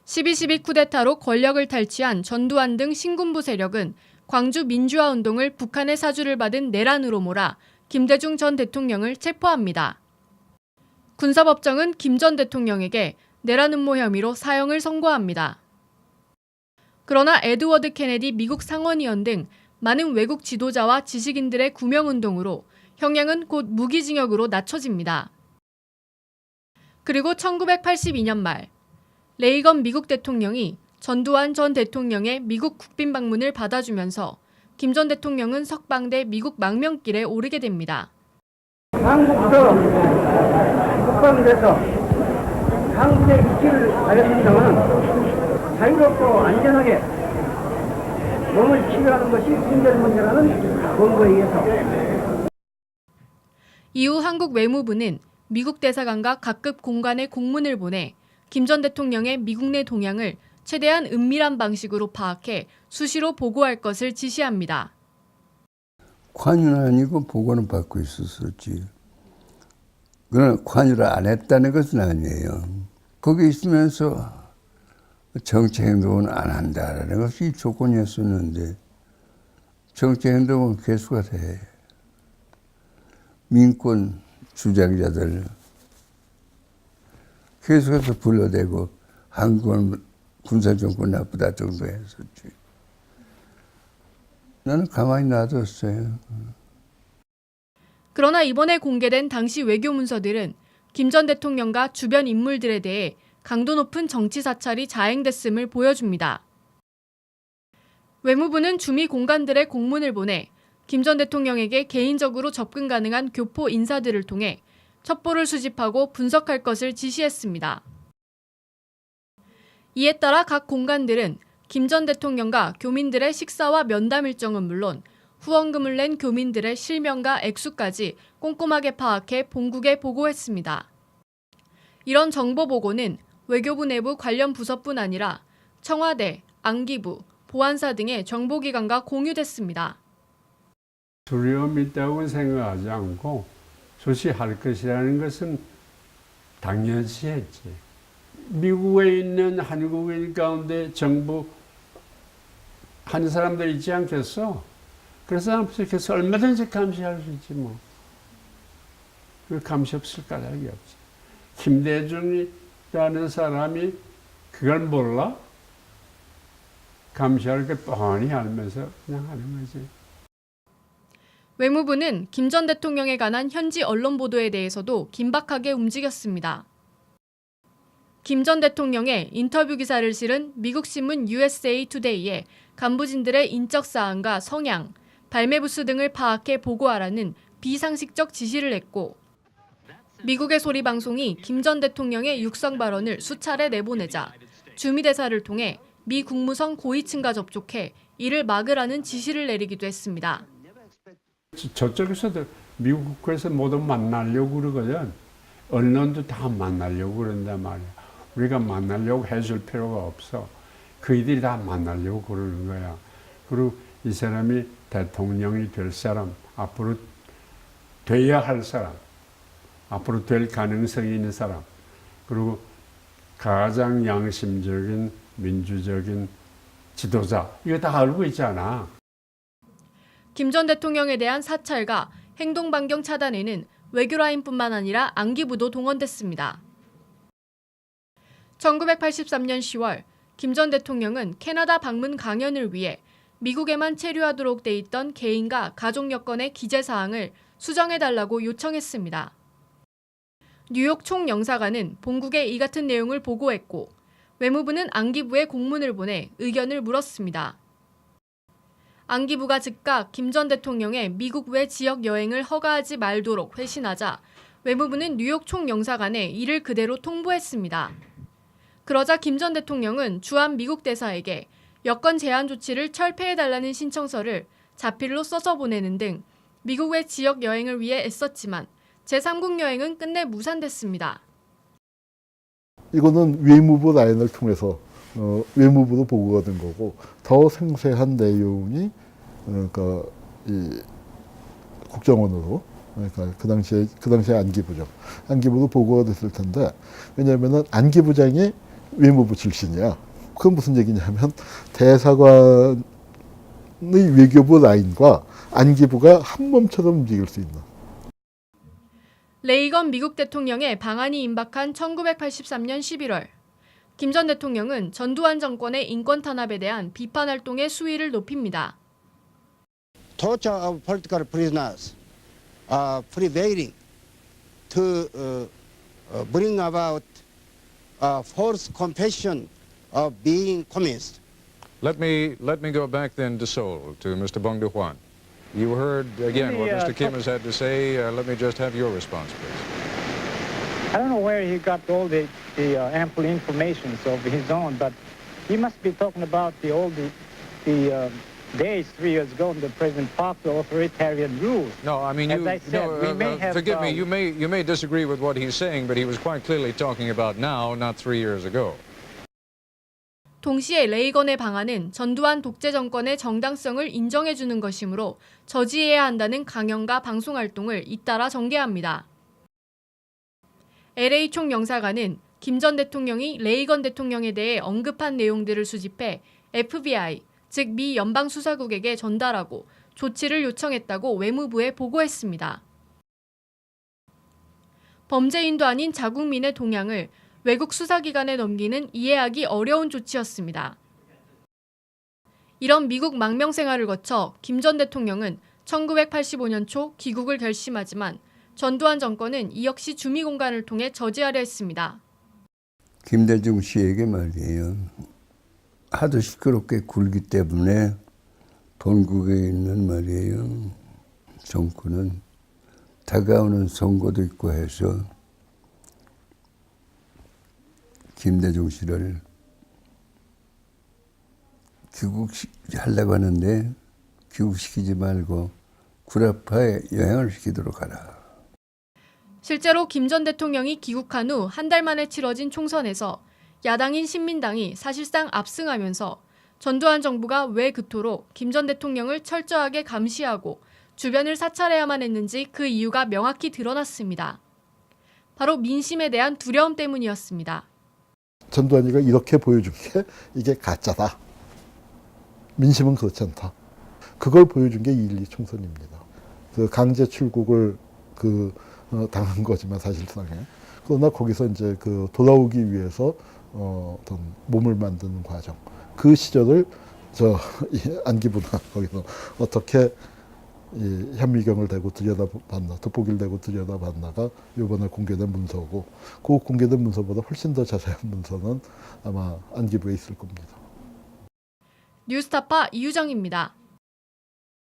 12.12 쿠데타로 권력을 탈취한 전두환 등 신군부 세력은 광주 민주화운동을 북한의 사주를 받은 내란으로 몰아 김대중 전 대통령을 체포합니다. 군사법정은 김 전 대통령에게 내란 음모 혐의로 사형을 선고합니다. 그러나 에드워드 케네디 미국 상원의원 등 많은 외국 지도자와 지식인들의 구명운동으로 형량은 곧 무기징역으로 낮춰집니다. 그리고 1982년 말 레이건 미국 대통령이 전두환 전 대통령의 미국 국빈 방문을 받아주면서 김 전 대통령은 석방돼 미국 망명길에 오르게 됩니다. 한국에서 국방돼서 한국의 입지를 가렸습니다만 자유롭고 안전하게 몸을 치유하는 것이 순결문제라는 권고에 의해서 이후 한국 외무부는 미국 대사관과 각급 공관에 공문을 보내 김 전 대통령의 미국 내 동향을 최대한 은밀한 방식으로 파악해 수시로 보고할 것을 지시합니다. 관여는 아니고 보고는 받고 있었지. 그러나 관여를 안 했다는 것은 아니에요. 거기 있으면서 정치 행동은 안 한다라는 것이 조건이었었는데 정치 행동은 계속 해. 민권 주장자들 계속해서 불러대고 한국은 군사정권 나쁘다 정도 했었지. 나는 가만히 놔뒀어요. 그러나 이번에 공개된 당시 외교 문서들은 김 전 대통령과 주변 인물들에 대해 강도 높은 정치 사찰이 자행됐음을 보여줍니다. 외무부는 주미 공관들의 공문을 보내 김 전 대통령에게 개인적으로 접근 가능한 교포 인사들을 통해 첩보를 수집하고 분석할 것을 지시했습니다. 이에 따라 각 공관들은 김 전 대통령과 교민들의 식사와 면담 일정은 물론 후원금을 낸 교민들의 실명과 액수까지 꼼꼼하게 파악해 본국에 보고했습니다. 이런 정보 보고는 외교부 내부 관련 부서뿐 아니라 청와대, 안기부, 보안사 등의 정보기관과 공유됐습니다. 두려움이 있다고 생각하지 않고 조치할 것이라는 것은 당연시 했지. 미국에 있는 한국인 가운데 정부 한 사람들 있지 않겠어? 그래서 얼마든지 감시할 수 있지 뭐. 그 감시 없을 까닭이 없지. 김대중이라는 사람이 그걸 몰라? 감시할 걸 뻔히 알면서 그냥 하는 거지. 외무부는 김 전 대통령에 관한 현지 언론 보도에 대해서도 긴박하게 움직였습니다. 김 전 대통령의 인터뷰 기사를 실은 미국 신문 USA Today에 간부진들의 인적 사항과 성향, 발매 부수 등을 파악해 보고하라는 비상식적 지시를 했고 미국의 소리 방송이 김 전 대통령의 육성 발언을 수차례 내보내자 주미 대사를 통해 미 국무성 고위층과 접촉해 이를 막으라는 지시를 내리기도 했습니다. 저쪽에서도 미국 국회에서 모두 만나려고 그러거든. 언론도 다 만나려고 그런단 말이야. 우리가 만나려고 해줄 필요가 없어. 그이들이 다 만나려고 그러는 거야. 그리고 이 사람이 대통령이 될 사람, 앞으로 돼야 할 사람, 앞으로 될 가능성이 있는 사람, 그리고 가장 양심적인 민주적인 지도자, 이거 다 알고 있잖아. 김 전 대통령에 대한 사찰과 행동 반경 차단에는 외교라인뿐만 아니라 안기부도 동원됐습니다. 1983년 10월 김 전 대통령은 캐나다 방문 강연을 위해 미국에만 체류하도록 돼 있던 개인과 가족 여건의 기재 사항을 수정해달라고 요청했습니다. 뉴욕 총영사관은 본국에 이 같은 내용을 보고했고 외무부는 안기부에 공문을 보내 의견을 물었습니다. 안기부가 즉각 김 전 대통령의 미국 외 지역 여행을 허가하지 말도록 회신하자 외무부는 뉴욕 총영사관에 이를 그대로 통보했습니다. 그러자 김 전 대통령은 주한 미국 대사에게 여권 제한 조치를 철폐해달라는 신청서를 자필로 써서 보내는 등 미국 외 지역 여행을 위해 애썼지만 제3국 여행은 끝내 무산됐습니다. 이거는 외무부 라인을 통해서 외무부도 보고가 된 거고 더 생생한 내용이 그러니까 이 국정원으로 그러니까 그 당시에 안기부죠. 안기부도 보고가 됐을 텐데 왜냐하면은 안기부장이 외무부 출신이야. 그건 무슨 얘기냐면 대사관의 외교부 라인과 안기부가 한 몸처럼 움직일 수 있는. 레이건 미국 대통령의 방한이 임박한 1983년 11월, 김 전 대통령은 전두환 정권의 인권 탄압에 대한 비판 활동의 수위를 높입니다. torture of political prisoners, prevailing to bring about false confession of being communist. Let me go back then to Seoul, to Mr. Bong Du-hwan. You heard again what Mr. Kim has had to say. Let me just have your response, please. I don't know where he got all the ample information of his own, but he must be talking about all the days 3 years ago when the President Park, the authoritarian rules. No, I mean, As I said, we may have, forgive me. You may disagree with what he's saying, but he was quite clearly talking about now, not 3 years ago. 동시에 레이건의 방안은 전두환 독재 정권의 정당성을 인정해주는 것이므로 저지해야 한다는 강연과 방송 활동을 잇따라 전개합니다. LA 총영사관은 김 전 대통령이 레이건 대통령에 대해 언급한 내용들을 수집해 FBI, 즉 미 연방수사국에게 전달하고 조치를 요청했다고 외무부에 보고했습니다. 범죄인도 아닌 자국민의 동향을 외국 수사기관에 넘기는 이해하기 어려운 조치였습니다. 이런 미국 망명 생활을 거쳐 김 전 대통령은 1985년 초 귀국을 결심하지만 전두환 정권은 이 역시 주미 공간을 통해 저지하려 했습니다. 김대중 씨에게 말이에요. 하도 시끄럽게 굴기 때문에 본국에 있는 말이에요. 정권은 다가오는 선거도 있고 해서 김대중 씨를 귀국하려고 하는데 귀국시키지 말고 구라파에 여행을 시키도록 하라. 실제로 김 전 대통령이 귀국한 후 한 달 만에 치러진 총선에서 야당인 신민당이 사실상 압승하면서 전두환 정부가 왜 그토록 김 전 대통령을 철저하게 감시하고 주변을 사찰해야만 했는지 그 이유가 명확히 드러났습니다. 바로 민심에 대한 두려움 때문이었습니다. 전두환이가 이렇게 보여준 게 이게 가짜다. 민심은 그렇지 않다. 그걸 보여준 게 2.12 총선입니다. 그 강제 출국을 당한 거지만 사실상에. 그러나 거기서 이제 돌아오기 위해서 어떤 몸을 만드는 과정. 그 시절을 안기부나 거기서 어떻게 이 현미경을 대고 들여다봤나, 돋보기를 대고 들여다봤나가 이번에 공개된 문서고, 그 공개된 문서보다 훨씬 더 자세한 문서는 아마 안기부에 있을 겁니다. 뉴스타파 이유정입니다.